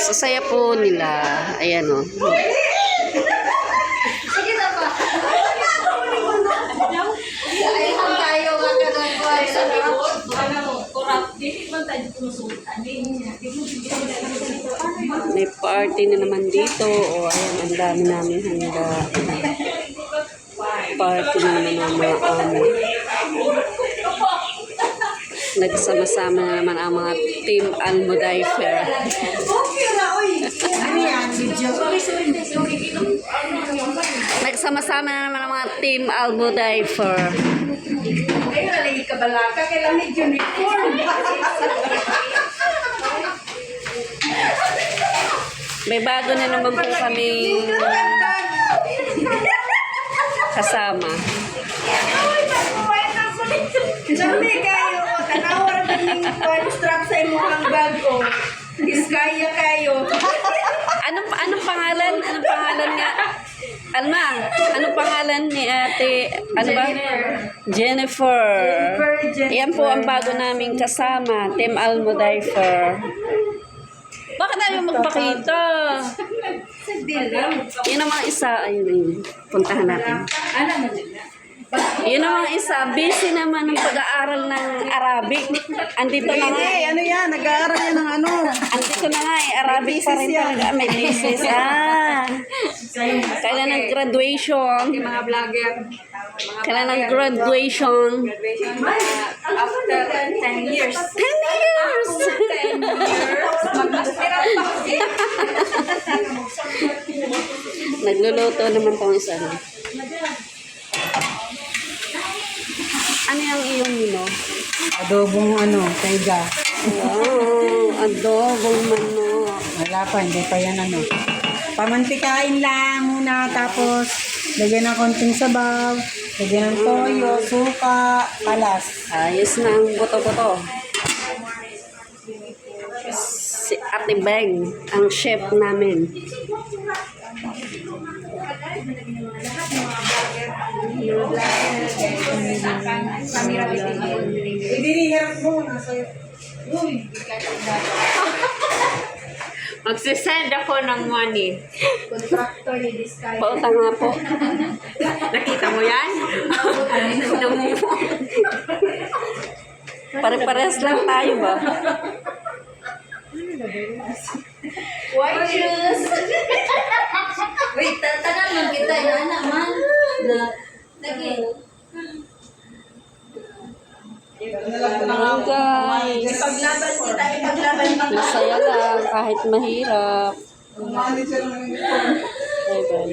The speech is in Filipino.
Sa saya po nila. Ayan o. Sige na ba? Ay, kung tayo nga ka doon ko ay sa kurap. Dito man tayo tumusultan. May party na naman dito. O ayan, ang dami namin handa. Party na naman ang mga amo. Nagsama-sama na naman ang mga Team Almudaifer. Nagsama-sama na naman ang mga Team Almudaifer. Ay, nalagi ka balaka. Kailang medyo uniform. May bago na naman po kami kasama. Dami kayo. Tanawar na ng strap sa imuhang bag ko. Diskaya kayo. Anong pangalan? Anong pangalan nga? Alma, anong pangalan ni ate? Ano ba? Jennifer. Yan po ang bago naming kasama. Team Almudaifer. Bakit ayaw magpakita? Yun naman isa. Ayun. Puntahan natin. Yun naman isa. Busy naman ng pag-aaral ng Arabic. Andito na nga. Ano yan? Nag-aaral yan ng ano? Andito na nga eh. Arabic pa rin talaga. May thesis. Kailan ng graduation? Mga vlogger. Kailan ng graduation? After 10 years. 10 years! 10 years. Mag-aspiran pa kasi. Nagluluto naman tong isa. Ano yung iyong mino? Adobong ano, taiga. Wow, adobong manok. Wala pa, hindi pa yan ano. Pamantikain lang muna, tapos lagyan ng konting sabaw, lagyan ng toyo, suka, kalas. Ayos na ang buto-buto. Si Ate Beng, ang chef namin. Idinihirap mo na sa'yo. Magsisend ako ng money. Contractor ni Diskaya. Pautang nga po. Nakita mo yan? Pare-pares lang tayo ba? White shoes. Wait, tanan man kita na anak man. Lagi. Hello guys. Ipaglaban kita, ipaglaban pa. Masaya lang kahit mahirap. Bye bye.